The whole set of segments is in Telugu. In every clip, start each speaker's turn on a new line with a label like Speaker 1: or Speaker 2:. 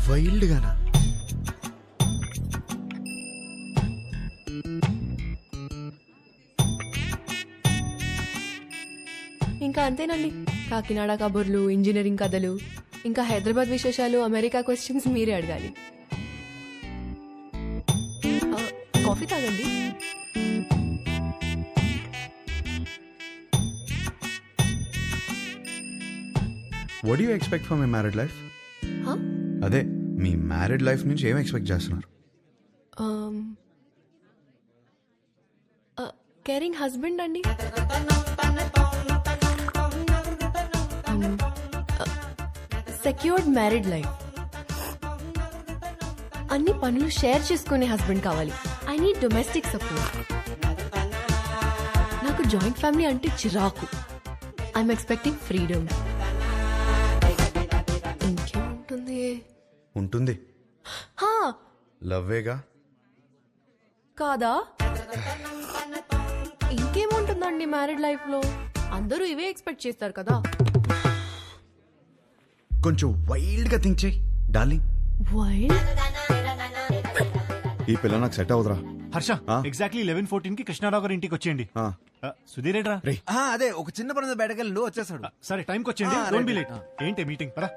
Speaker 1: వైల్డ్ గానా?
Speaker 2: ఇంకా అంతేనండి. కాకినాడ కబుర్లు, ఇంజనీరింగ్ కథలు, ఇంకా హైదరాబాద్ విశేషాలు, అమెరికా క్వశ్చన్స్ మీరే అడగాలి. కాఫీ తాగండి.
Speaker 1: What do you expect for my married life? అదే మీ మ్యారీడ్ లైఫ్ నుంచి ఏం ఎక్స్పెక్ట్ చేస్తున్నారు?
Speaker 2: కేరింగ్ హస్బెండ్ అండి. Secured married life. అన్ని పనులు షేర్ చేసుకునే హస్బెండ్ కావాలి. I need domestic support. నాకు జాయింట్ ఫ్యామిలీ అంటే చిరాకు. I'm expecting freedom. ఇంకేముంటుంది?
Speaker 1: ఉంటుంది, లవ్వేగా.
Speaker 2: కాదా? ఇంకేముంటుందండి మ్యారీడ్ లైఫ్ లో? అందరూ ఇవే ఎక్స్పెక్ట్ చేస్తారు కదా.
Speaker 1: కొంచెం వైల్డ్ గా థింక్ చేయి డార్లింగ్.
Speaker 2: వైల్డ్?
Speaker 1: ఈ పిల్ల నాకు సెట్ అవుదరా.
Speaker 3: హర్ష, ఎగ్జాక్ట్లీ 11:14 కి కృష్ణారావు గారి ఇంటికి వచ్చేయండి. సుధీర్ ఏడ్రా?
Speaker 4: అదే ఒక చిన్న పని బయటకెళ్ళి వచ్చేసాడు.
Speaker 3: సరే టైంకి వచ్చేయండి. Don't be late. ఏంటి మీటింగ్? పరా.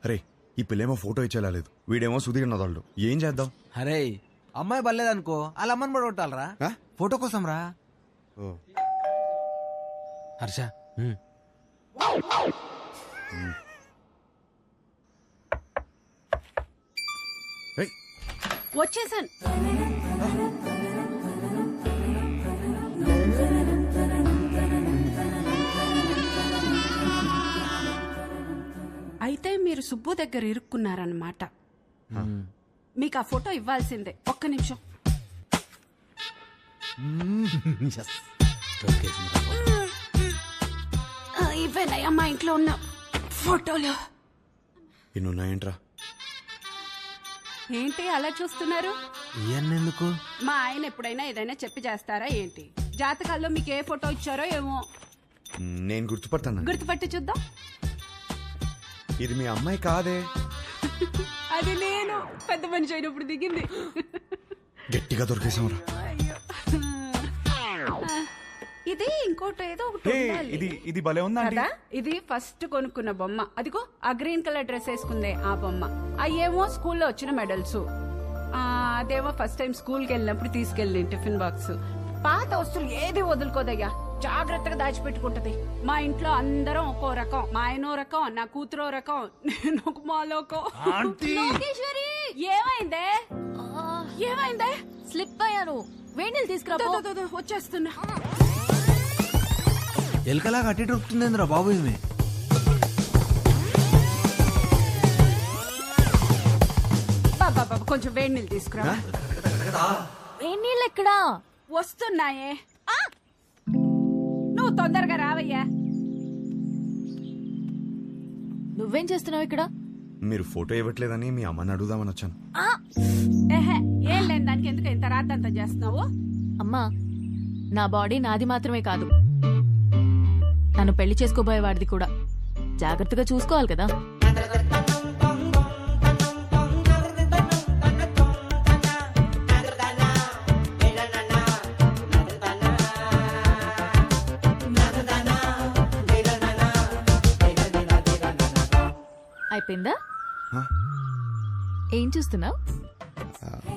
Speaker 1: అరే ఈ పిల్లేమో ఫోటో ఇచ్చేలాలేదు, వీడేమో సుధీర్ నదాళ్ళు. ఏం చేద్దాం?
Speaker 4: అరే అమ్మాయి బలేదనుకో, వాళ్ళ అమ్మని కూడా కొట్టాలరా ఫోటో కోసం రా. హర్ష
Speaker 5: వచ్చేసాను. అయితే మీరు సుబ్బు దగ్గర ఇరుక్కున్నారన్నమాట. మీకు ఆ ఫోటో ఇవ్వాల్సిందే. ఒక్క నిమిషం. ఇవేనయ్యా మా ఇంట్లో ఉన్న ఫోటోలు.
Speaker 1: ఇన్నున్నాయంట్రా?
Speaker 5: ఏంటి అలా చూస్తున్నారు?
Speaker 4: ఎందుకు?
Speaker 5: మా ఆయన ఎప్పుడైనా ఏదైనా చెప్పి చేస్తారా ఏంటి? జాతకాల్లో మీకు ఏ ఫోటో ఇచ్చారో ఏమో.
Speaker 1: నేను గుర్తుపడతాను.
Speaker 5: గుర్తుపట్టి చూద్దాం.
Speaker 1: ఇది మీ అమ్మాయి కాదే.
Speaker 5: అది నేను పెద్ద మనిషి అయినప్పుడు దిగింది.
Speaker 1: గట్టిగా దొరికేసాంరా.
Speaker 5: ఇది ఇంకోటి ఏదో ఒకటి ఉండాలి.
Speaker 3: ఇది భలే ఉందా
Speaker 5: కదా? ఇది ఫస్ట్ కొనుక్కున్న బొమ్మ. అదిగో ఆ గ్రీన్ కలర్ డ్రెస్ వేసుకుందే ఆ బొమ్మ. అయ్యేమో స్కూల్లో వచ్చిన మెడల్స్. అదేమో ఫస్ట్ టైం స్కూల్ కి వెళ్ళినప్పుడు తీసుకెళ్ళి టిఫిన్ బాక్స్. పాత వస్తువులు ఏది వదులుకోదయ్యా, జాగ్రత్తగా దాచిపెట్టుకుంటది. మా ఇంట్లో అందరం ఒక్కో రకం. మా ఆయనో రకం, నా కూతురో రకం, నేను ఒక మాలోకం. లోకేశ్వరి, ఏమైందే? ఏమైందే?
Speaker 2: స్లిప్ అయ్యాను. వేణీలు తీసుకురా.
Speaker 5: వచ్చేస్తున్నా.
Speaker 4: ఎలకలాగా అట్టి దొరుకుతుందేంద్రా బాబు. ఇది
Speaker 5: బాబా కొంచెం వేడి నీళ్ళు తీసుకురా.
Speaker 2: వేడి నీళ్ళు ఎక్కడా?
Speaker 5: వస్తున్నాయే. నువ్వు తొందరగా రావయ్యా.
Speaker 2: నువ్వేం చేస్తున్నావు ఇక్కడ?
Speaker 1: మీరు ఫోటో ఇవ్వట్లేదని మీ అమ్మని అడుగుదామని వచ్చాను.
Speaker 5: ఏం లేని దానికి ఎందుకు ఇంత రాద్దంతా చేస్తున్నావు?
Speaker 2: అమ్మా, నా బాడీ నాది మాత్రమే కాదు, నన్ను పెళ్లి చేసుకోబోయేవాడిది కూడా. జాగ్రత్తగా చూసుకోవాలి కదా. అయిపోయిందా? ఏం చూస్తున్నావు?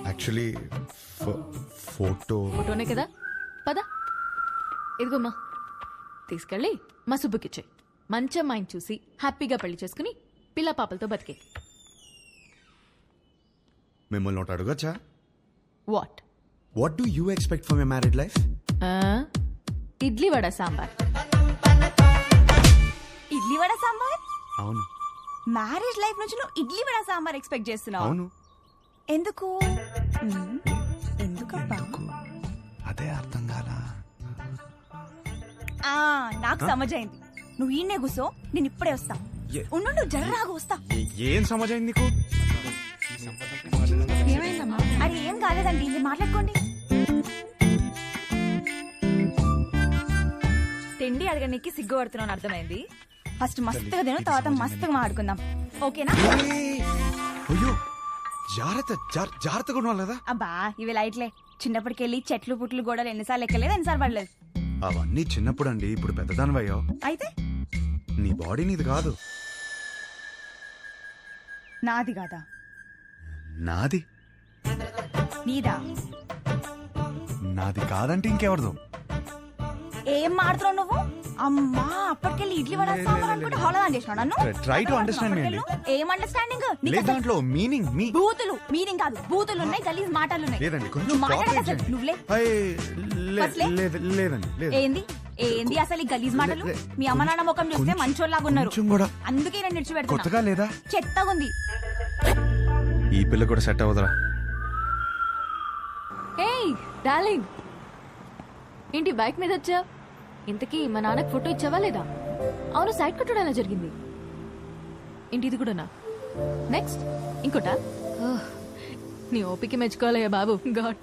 Speaker 1: యాక్చువల్లీ
Speaker 2: ఫోటోనే కదా. పద, ఇదిగోమ్మా, తీసుకెళ్ళి మా సుబ్బుకిచ్చే. మంచి అమ్మాయిని చూసి హ్యాపీగా పెళ్లి చేసుకుని పిల్ల పాపలతో బతికే.
Speaker 1: మిమ్మల్ని ఒకటి అడగచ్చా?
Speaker 2: What
Speaker 1: do you expect for my married life?
Speaker 2: Idli vada sambar.
Speaker 6: Idli vada sambar?
Speaker 1: అవును.
Speaker 6: మ్యారేజ్ లైఫ్ నుంచి నువ్వు ఇడ్లీ వడ సాంబార్ ఎక్స్పెక్ట్ చేస్తున్నావు?
Speaker 1: అవును.
Speaker 6: ఎందుకు? ఎందుకబ్బా?
Speaker 1: అదే అర్థం కాలా.
Speaker 6: నాకు సమజైంది. నువ్వు ఈయనే కూసో, నేను ఇప్పుడే వస్తా. ఉండు, జర్రాగా వస్తా.
Speaker 1: ఏం సమజైంది నీకు?
Speaker 6: ఏమైందమ్మా? అరే ఏం కాలేదండి, ఇది మాట్లాడుకోండి.
Speaker 7: తిండి అడగడానికి సిగ్గుపడుతున్నాను, అర్థమైంది.
Speaker 6: ఫస్ట్ మస్తుగా తిను, తర్వాత మస్తుగా మాట్లాడుకుందాం, ఓకేనా?
Speaker 1: అయ్యో జాగ్రత్త, జాగ్రత్తగా ఉండాలి కదా.
Speaker 6: అబ్బా ఇవి లైట్లే, చిన్నప్పటికెళ్ళి చెట్లు పుట్లు గోడలు ఎన్నిసార్లు ఎక్కలేదు, ఎన్నిసార్లు పడలేదు.
Speaker 1: అవన్నీ చిన్నప్పుడు అండి, ఇప్పుడు పెద్దదానివయ్యో.
Speaker 6: అయితే
Speaker 1: నీ బాడీ నీది కాదు.
Speaker 6: నాది కాదా?
Speaker 1: నాది.
Speaker 6: నీదా?
Speaker 1: నాది కాదంటే ఇంకెవరిదో.
Speaker 6: ఏం మాడుతున్నావు నువ్వు? అమ్మా అప్పటికెళ్ళి ఇడ్లీ వడ సాంబార్ అనుకుంటే హోళదాన్ చేసినావు నన్ను.
Speaker 1: Try to understand me అండి.
Speaker 6: ఏం అండర్స్టాండింగ్?
Speaker 1: లేదు దాంట్లో మీనింగ్ మీ
Speaker 6: బూతులు మీనింగ్ కాదు, బూతులు ఉన్నాయి, గలీజ్ మాటలు ఉన్నాయి.
Speaker 1: లేదండి కొంచెం
Speaker 6: నువ్వు మాట్లాడక
Speaker 1: cooperate
Speaker 6: అసలు
Speaker 1: చేయండి.
Speaker 6: నువ్వులే. ఫస్ట్లే?
Speaker 1: లేదండి లేదు.
Speaker 6: ఏంది ఏంది అసలు ఈ గలీజ్ మాటలు? మీ అమ్మ నాన్న ముఖం చూస్తే మంచోళ్ళలాగా ఉన్నారు,
Speaker 1: కొంచెం కూడా
Speaker 6: అందుకే నేను నిడిచిపెడుతున్నా.
Speaker 1: కొత్తగా లేదా?
Speaker 6: చెత్తగా ఉంది.
Speaker 1: ఈ పిల్ల కూడా సెట్ అవ్వదురా.
Speaker 2: ఏయ్ డార్లింగ్, ఏంటి బైక్ మీద వచ్చా? ఇంతకీ మా నాన్నకి ఫోటో ఇచ్చావా లేదా? అవును, సైడ్ కట్టడం ఎలా జరిగింది? ఏంటి ఇది కూడానా? నెక్స్ట్ ఇంకోటా? ఓహ్, నీ ఓపిక మెచ్చుకోవాలయ్యా బాబు. గాడ్.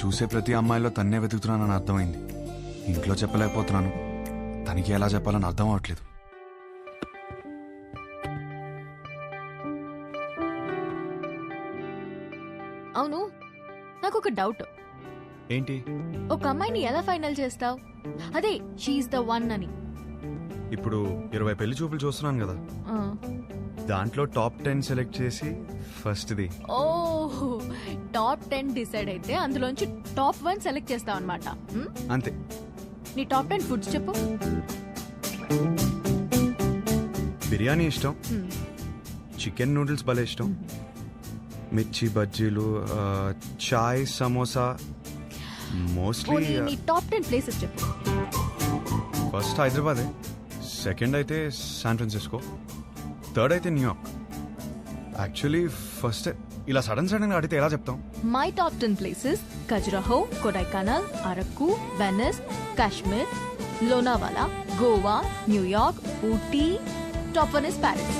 Speaker 1: చూసే ప్రతి అమ్మాయిలో తన్నే వెతుకుతున్నానని అర్థమైంది. ఇంట్లో చెప్పలేకపోతున్నాను, తనకి ఎలా చెప్పాలని అర్థం అవట్లేదు.
Speaker 2: అవును, నాకు ఒక డౌట్.
Speaker 1: ఏంటి?
Speaker 2: ఒక అమ్మాయిని ఎలా ఫైనల్ చేస్తావు? అదే షీఈస్ ద వన్ అని.
Speaker 1: ఇప్పుడు 20 పెళ్లి చూపులు చూస్తున్నాను కదా,
Speaker 2: ఆ.
Speaker 1: దాంట్లో టాప్ 10 సెలెక్ట్ చేసి ఫస్ట్ది.
Speaker 2: ఓ, టాప్ 10 డిసైడ్ అయితే అందులోంచి టాప్ 1 సెలెక్ట్ చేస్తావు అనమాట.
Speaker 1: అంతే.
Speaker 2: నీ టాప్ 10 ఫుడ్స్ చెప్పు.
Speaker 1: బిర్యానీ ఇష్టం, చికెన్ నూడిల్స్ భలే ఇష్టం, మిర్చి బజ్జీలు, చాయ్, సమోసా. మోస్ట్లీ
Speaker 2: నీ టాప్ 10 ప్లేసెస్ చెప్పు.
Speaker 1: ఫస్ట్ హైదరాబాదే, సెకండ్ అయితే శాన్ ఫ్రాన్సిస్కో, థర్డ్ అయితే న్యూయార్క్. యాక్చువల్లీ ఫస్ట్ ఇలా సడన్ గా అడిగితే ఎలా చెప్తాం?
Speaker 2: My top 10 places: Khajuraho, Kodaikanal, Araku, Venus, Kashmir, Lonavala, Goa, New York, Ooty. Top 1 is Paris.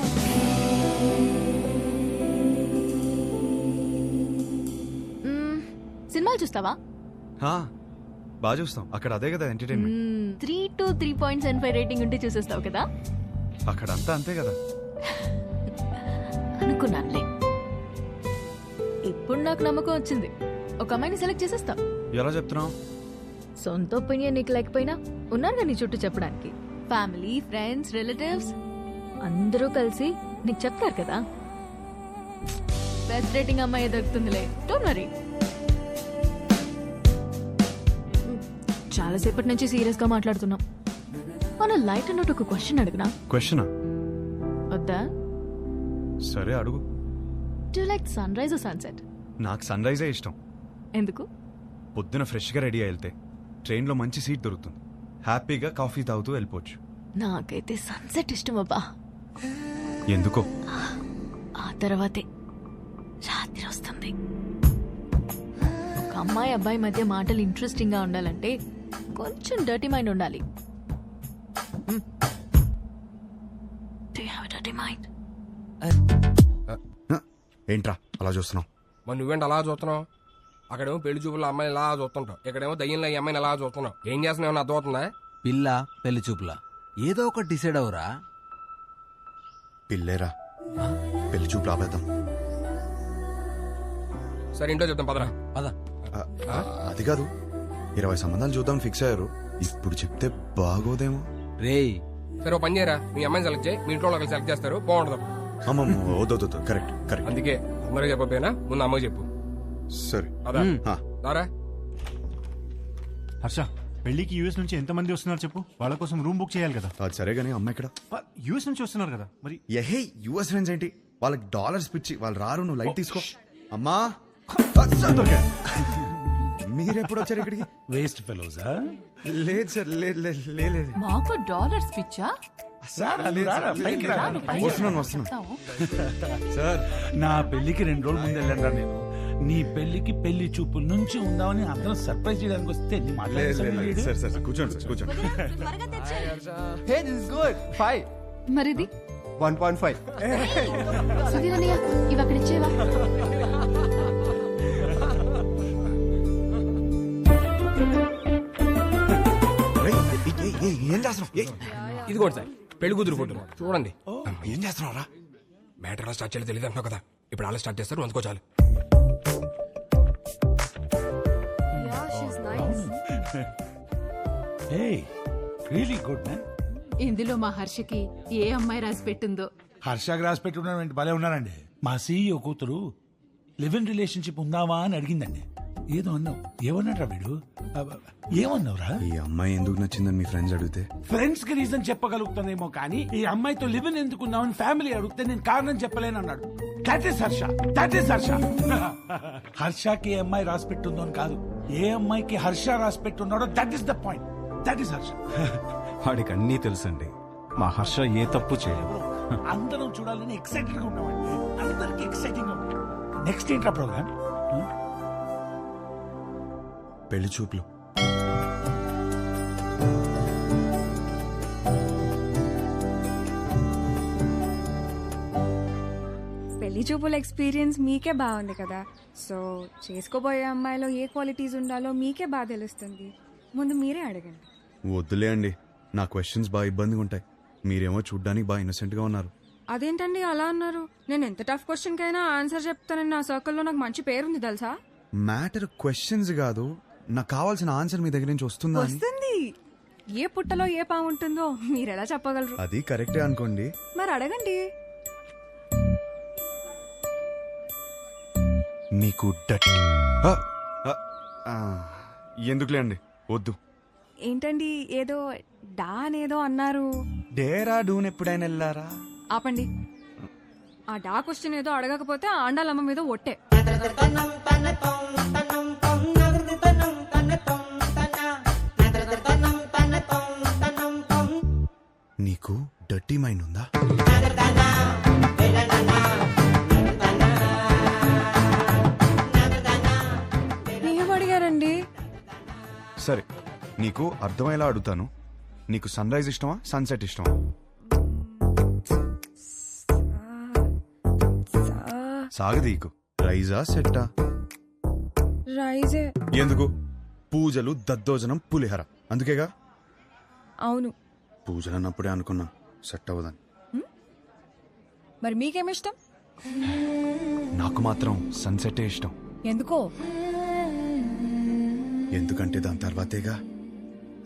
Speaker 2: సినిమాలు చూస్తావా?
Speaker 1: బాగా చూస్తాం, అక్కడ అదే కదా ఎంటర్టైన్మెంట్.
Speaker 2: 3 to 3.75 రేటింగ్ ఉంటే చూసేస్తావు కదా.
Speaker 1: అక్కడ అంతా అంతే కదా.
Speaker 2: అనుకున్నానులే. ఇప్పుడు నాకు నమ్మకం వచ్చింది, ఒక అమ్మాయిని సెలెక్ట్ చేసేస్తావు.
Speaker 1: ఎలా చెప్తున్నావు?
Speaker 2: సొంత ఒపీనియన్ నీకు లేకపోయినా ఉన్నారుగా నీ చుట్టూ చెప్పడానికి. ఫ్యామిలీ, ఫ్రెండ్స్, రిలేటివ్స్ అందరూ కలిసి నీకు చెప్తారు కదా. బెస్ట్ రేటింగ్ అమ్మాయి దొరుకుతుందిలే, డోంట్ వరీ. చాలాసేపటి నుంచి సీరియస్ గా మాట్లాడుతున్నాం. మన లైట్ అన్నట్టు ఒక క్వశ్చన్ అడిగినా?
Speaker 1: క్వశ్చనా?
Speaker 2: వద్దా?
Speaker 1: సరే అడుగు.
Speaker 2: Do you like sunrise or sunset?
Speaker 1: నాకు సన్ రైజే ఇష్టం.
Speaker 2: ఎందుకు?
Speaker 1: పొద్దున ఫ్రెష్గా రెడీ అయి వెళ్తే ట్రైన్లో మంచి సీట్ దొరుకుతుంది, హ్యాపీగా కాఫీ తాగుతూ వెళ్ళిపోవచ్చు.
Speaker 2: నాకైతే సన్సెట్ ఇష్టం అబ్బా.
Speaker 1: ఎందుకో?
Speaker 2: ఆ తర్వాతే రాత్రి వస్తుంది. ఒక అమ్మాయి అబ్బాయి మధ్య మాటలు ఇంట్రెస్టింగ్ గా ఉండాలంటే కొంచెం డర్టీ మైండ్ ఉండాలి. Do you have a dirty mind?
Speaker 1: ఏంట్రా అలా చూస్తున్నావు?
Speaker 7: మరి నువ్వేంటి అలా చూస్తున్నావు? అక్కడేమో పెళ్లి చూపుల అమ్మాయిని ఎలా చూస్తుంటావు, ఇక్కడేమో దయ్యంలో ఈ అమ్మాయిని ఎలా చూస్తున్నావు. ఏం చేస్తున్నావు అర్థమవుతుందా?
Speaker 4: పిల్ల పెళ్లి చూపులా ఏదో ఒకటి డిసైడ్ అవరా.
Speaker 1: పిల్లేరా, పెళ్లి చూపు రాబేద్దాం.
Speaker 7: సరే ఇంట్లో చెప్తాం పదరా.
Speaker 4: పద.
Speaker 1: అది కాదు, 20 సంబంధాలు చూద్దాం ఫిక్స్ అయ్యారు, ఇప్పుడు చెప్తే బాగోదేమో.
Speaker 4: రేయ్
Speaker 7: సరే ఓ పని చేయరా, మీ అమ్మాయిని సెలెక్ట్ చేయి, మీ ఇంట్లో వాళ్ళకి సెలెక్ట్ చేస్తారు, బాగుంటుంది.
Speaker 1: అమ్మమ్మ వద్దు, కరెక్ట్ కరెక్ట్.
Speaker 7: అందుకే అందరూ చెప్పకపోయినా ముందు అమ్మకి చెప్పు.
Speaker 1: సరే
Speaker 7: అదా దారా.
Speaker 3: హర్ష, పెళ్లికి యూఎస్ నుంచి ఎంతమంది వస్తున్నారు చెప్పు, వాళ్ళ కోసం రూమ్ బుక్ చేయాలి కదా.
Speaker 1: అది సరే గానీ అమ్మ ఇక్కడ
Speaker 3: యూఎస్ నుంచి వస్తున్నారు కదా మరి.
Speaker 1: ఎహే యుఎస్ ఫ్రెండ్స్ ఏంటి, వాళ్ళకి డాలర్స్ పిచ్చి, వాళ్ళు రారు, నువ్వు లైట్ తీసుకో. అమ్మా మీరెప్పుడు వచ్చారు ఇక్కడికి?
Speaker 8: వేస్ట్ ఫెలోజా?
Speaker 1: లేదు సార్, లేదు.
Speaker 2: మాకు డాలర్స్ పిచ్చా?
Speaker 1: వస్తున్నాను సార్.
Speaker 8: నా పెళ్లికి 2 రోజుల ముందు వెళ్ళండి నేను. నీ పెళ్లికి పెళ్లి చూపుల నుంచి ఉందామని అందరం సర్ప్రైజ్ చేయడానికి వస్తే నీ
Speaker 1: లేదు సార్, కూర్చోండి.
Speaker 9: Hey, this is good. 5.
Speaker 2: మరిది
Speaker 9: 1.5.
Speaker 2: సుధీరన్నయ్య, ఇవి అక్కడ ఇచ్చేవా?
Speaker 7: ఇదిగోండి సార్ పెళ్లి కూతురు ఫోటో చూడండి.
Speaker 1: ఏం చేస్తున్నావురా?
Speaker 7: మ్యాటర్ ఎలా స్టార్ట్ చేయాలో తెలియదు అంటున్నావు కదా, ఇప్పుడు అలా స్టార్ట్ చేస్తారు అందుకో చాలు.
Speaker 8: Really good man.
Speaker 10: ఇందులో మా హర్షకి ఏ అమ్మాయి రాసి పెట్టిందో.
Speaker 8: హర్షాకి రాసి పెట్టుకున్నారంటే భలే ఉన్నారండి. మా సీఈఓ కూతురు లివ్ ఇన్ రిలేషన్షిప్ ఉందావా అని అడిగిందండి. ఏదో అన్నావు. ఏమన్నాడ్రా వీడు? ఏమన్నావురా?
Speaker 1: ఈ అమ్మాయి ఎందుకు నచ్చిందని మీ ఫ్రెండ్స్ అడిగితే
Speaker 8: ఫ్రెండ్స్ కి రీజన్ చెప్పగలుగుతానేమో కానీ ఈ అమ్మాయితో లివ్ ఇన్ ఎందుకున్నావని ఫ్యామిలీ అడిగితే నేను కారణం చెప్పలేను అన్నాడు. That is Harsha. That is Harsha. హర్షకి ఏ అమ్మాయి రాసి పెట్టుందో అని కాదు, ఏ అమ్మాయికి హర్ష రాసి పెట్టున్నాడో that is the point. That is Harsha.
Speaker 1: వాడికి అన్నీ తెలుసండి. మా హర్ష ఏ తప్పు చేయదు.
Speaker 8: అందరం చూడాలని ఎక్సైటెడ్ గా ఉన్నామండి. అందరికి ఎక్సైటింగ్ గా ఉంది. నెక్స్ట్ ఏంట్రా ప్రోగ్రామ్?
Speaker 1: పెళ్లి చూపులు.
Speaker 6: పెళ్లి చూపుల ఎక్స్పీరియన్స్ మీకే బాగుంది కదా, సో చేసుకోబోయే అమ్మాయిలో ఏ క్వాలిటీస్ ఉండాలో మీకే బాగా తెలుస్తుంది. ముందు మీరే అడగండి.
Speaker 1: వద్దులే అండి, నా క్వశ్చన్స్ బాగా ఇబ్బందిగా ఉంటాయి. మీరేమో చూడ్డానికి బాగా ఇన్నోసెంట్ గా ఉన్నారు.
Speaker 6: అదేంటండి అలా అన్నారు? నేను ఎంత టఫ్ క్వశ్చన్ కైనా ఆన్సర్ చెప్తానని నా సర్కిల్లో నాకు మంచి పేరుంది తెలుసా.
Speaker 1: మ్యాటర్ క్వశ్చన్స్ కాదు, నాకు కావాల్సిన ఆన్సర్ మీ దగ్గర నుంచి వస్తుందా అని.
Speaker 6: వస్తుంది. ఏ పుట్టలో ఏ పాము ఉంటుందో మీరు ఎలా చెప్పగలరు?
Speaker 1: అది కరెక్టే అనుకోండి.
Speaker 6: మరి అడగండి.
Speaker 1: నీకు ఎందుకులే అండి, వద్దు.
Speaker 6: ఏంటండి ఏదో డానేదో అన్నారు?
Speaker 1: డేరా డూన్ ఎప్పుడైనా వెళ్ళారా?
Speaker 6: ఆపండి. ఆ డా క్వశ్చన్ ఏదో అడగకపోతే ఆండాలమ్మ మీద ఒట్టే.
Speaker 1: నీకు డర్టీ మైండ్ ఉందా?
Speaker 6: ఏం అడిగారండి?
Speaker 1: సరే, నీకు అర్థమయ్యేలా అడుగుతాను. నీకు సన్ రైజ్ ఇష్టమా, సన్సెట్ ఇష్టమా? సాగదీకు. రైజా సెట్టా?
Speaker 6: రైజే.
Speaker 1: ఎందుకు? పూజలు, దద్దోజనం, పులిహర, అందుకేగా.
Speaker 6: అవును.
Speaker 1: పూజలు అన్నప్పుడే అనుకున్నా సెట్ అవ్వదని.
Speaker 6: మరి మీకేమిష్టం?
Speaker 1: నాకు మాత్రం సన్సెటే ఇష్టం.
Speaker 6: ఎందుకో?
Speaker 1: ఎందుకంటే దాని తర్వాతేగా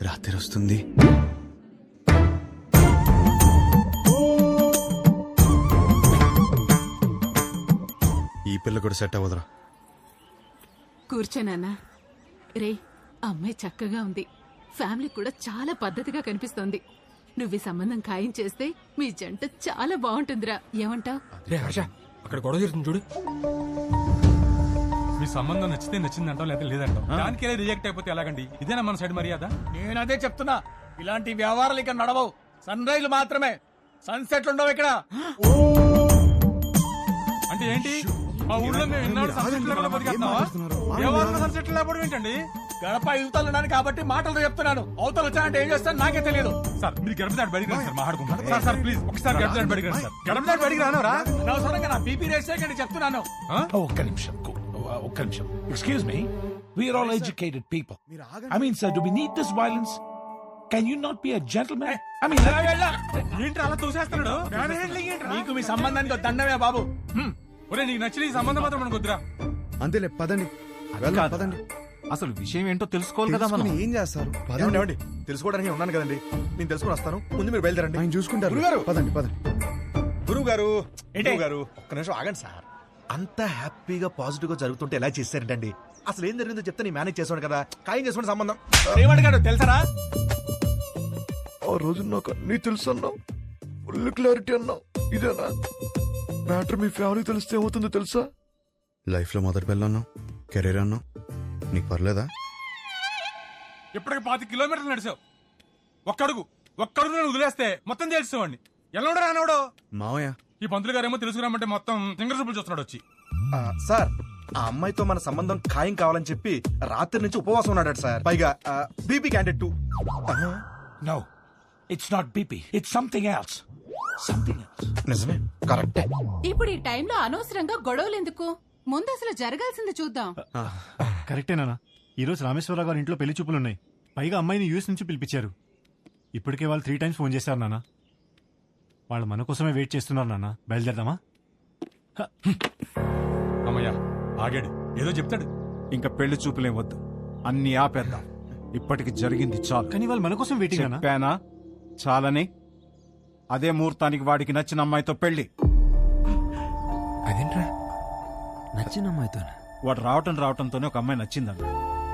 Speaker 1: రాత్రి వస్తుంది. ఈ పిల్ల కూడా సెట్ అవ్వదురా.
Speaker 10: కూర్చోనన్నా. రే, అమ్మాయి చక్కగా ఉంది, ఫ్యామిలీ కూడా చాలా పద్ధతిగా కనిపిస్తోంది. నువ్వు ఈ సంబంధం ఖాయం చేస్తే మీ జంట చాలా బాగుంటుందిరా. ఏమంటావ్?
Speaker 7: రే హర్ష, అక్కడ గొడవ జరుగుతుంది చూడు.
Speaker 11: మీ సంబంధం నచ్చితే నచ్చిందంటాం, లేదా లేదంటాం. దానికి రిజెక్ట్ అయిపోతే ఎలాగండి? ఇదేనా మన సైడ్ మర్యాద?
Speaker 3: నేను అదే చెప్తున్నా, ఇలాంటి వ్యవహారాలు ఇక్కడ నడవవు. సన్ రైజ్ మాత్రమే, సన్సెట్లు ఉండవు ఇక్కడ.
Speaker 11: అంటే ఏంటి? మా ఊళ్ళో మేము ఎన్నాళ్ళు సన్సెట్లు లేకుండా బతికేస్తున్నావా? ఎవరిలో సన్సెట్లు లేకపోవడం ఏంటండి?
Speaker 3: గడప యువతలు ఉన్నాను కాబట్టి మాటలతో చెప్తున్నాను. అవతలు వచ్చానంటే ఏం చేస్తాను నాకే తెలియదు.
Speaker 11: సార్, మీరు గడప దాటి బయటికి రండి సార్, మాట్లాడుకుంటారు. సార్ సార్ ప్లీజ్ ఒకసారి గడప దాటి బయటికి రండి సార్. గడప దాటి బయటికి రానవరా?
Speaker 3: అనవసరంగా నా బీపీ రేస్ చేయకండి చెప్తున్నాను.
Speaker 8: ఒక్క నిమిషం. Excuse me, we are all educated people. I mean, sir, do we need this violence? Can you not be a gentleman? I mean,
Speaker 11: ఏంటి అలా తోసేస్తున్నాడు?
Speaker 3: నీకు మీ సంబంధానికి ఒక దండమే బాబు.
Speaker 11: ఒరే, నీకు నచ్చిన ఈ సంబంధం మాత్రం మనకు వద్దురా.
Speaker 1: అంతేలే, పదండి. వెళ్దాం, పదండి.
Speaker 4: అసలు విషయం ఏంటో తెలుసుకోవాలి కదా మనం.
Speaker 1: ఏం చేస్తారు?
Speaker 9: పదండి. తెలుసుకోవడానికి ఉన్నాను కదండి, నేను తెలుసుకొని వస్తాను. ముందు మీరు బయలుదేరండి.
Speaker 1: ఆయన చూసుకుంటారు.
Speaker 9: గురుగారు.
Speaker 1: పదండి, పదండి.
Speaker 9: గురువు గారు, ఒక్క నిమిషం ఆగండి సార్. అంత హ్యాపీగా పాజిటివ్ గా జరుగుతుంటే ఎలా చేశారంటండి? అసలు ఏం జరిగిందో చెప్తే నేను మేనేజ్ చేసాను కదా. ఖాయం చేసుకోండి సంబంధం.
Speaker 3: ఏమడిగాడు తెలుసరా?
Speaker 9: ఆ రోజు నాకు అన్నీ తెలుసు అన్నావు, ఫుల్ క్లారిటీ అన్నావు. ఇదేనా మ్యాటర్? మీ ఫ్యామిలీ తెలిస్తే ఏమవుతుందో తెలుసా?
Speaker 1: లైఫ్ లో మొదటి పిల్ల అన్నావు, కెరీర్ అన్నావు, నీకు పర్లేదా?
Speaker 11: ఇప్పటికి 25 కిలోమీటర్లు నడిచావు. ఒక్కడుగు నేను వదిలేస్తే మొత్తం తెలుసుకోండి. ఎలా రానవడో
Speaker 1: మావయ్య.
Speaker 11: ఈ పంతులు గారేమో తెలుసుకురామంటే మొత్తం సింగర్ చూపులు చూస్తున్నాడు వచ్చి.
Speaker 9: సార్, ఆ అమ్మాయితో మన సంబంధం ఖాయం కావాలని చెప్పి రాత్రి నుంచి ఉపవాసం ఉన్నాడు సార్. పైగా BP candidate too.
Speaker 8: no, it's not BP. It's something else. Something else.
Speaker 9: నిజమే, కరెక్టే.
Speaker 10: ఇప్పుడు ఈ టైంలో అనవసరంగా గొడవలు ఎందుకు? ముందు అసలు జరగాల్సింది చూద్దాం.
Speaker 3: కరెక్టేనా? ఈ రోజు రామేశ్వరరావు గారి ఇంట్లో పెళ్లి చూపులున్నాయి. పైగా అమ్మాయిని యూఎస్ నుంచి పిలిపించారు.
Speaker 12: ఇప్పటికే వాళ్ళు 3 times ఫోన్ చేశారు నాన్న. వాళ్ళు మన కోసమే వెయిట్ చేస్తున్నారు నాన్న. బయలుదేరదామా?
Speaker 11: అమ్మయ్యా ఆగాడు, ఏదో చెప్తాడు.
Speaker 13: ఇంకా పెళ్లి చూపులేం వద్దు, అన్ని ఆపేద్దాం. ఇప్పటికి జరిగింది చాలు.
Speaker 12: కానీ వాళ్ళు మన కోసం వెయిటింగ్ అన్న.
Speaker 13: చెప్పానా చాలని? అదే ముహూర్తానికి వాడికి నచ్చిన అమ్మాయితో పెళ్లి.
Speaker 4: అదేంట్రా నచ్చిన అమ్మాయితో?
Speaker 13: వాడు రావటంతోనే ఒక అమ్మాయి నచ్చిందన్న.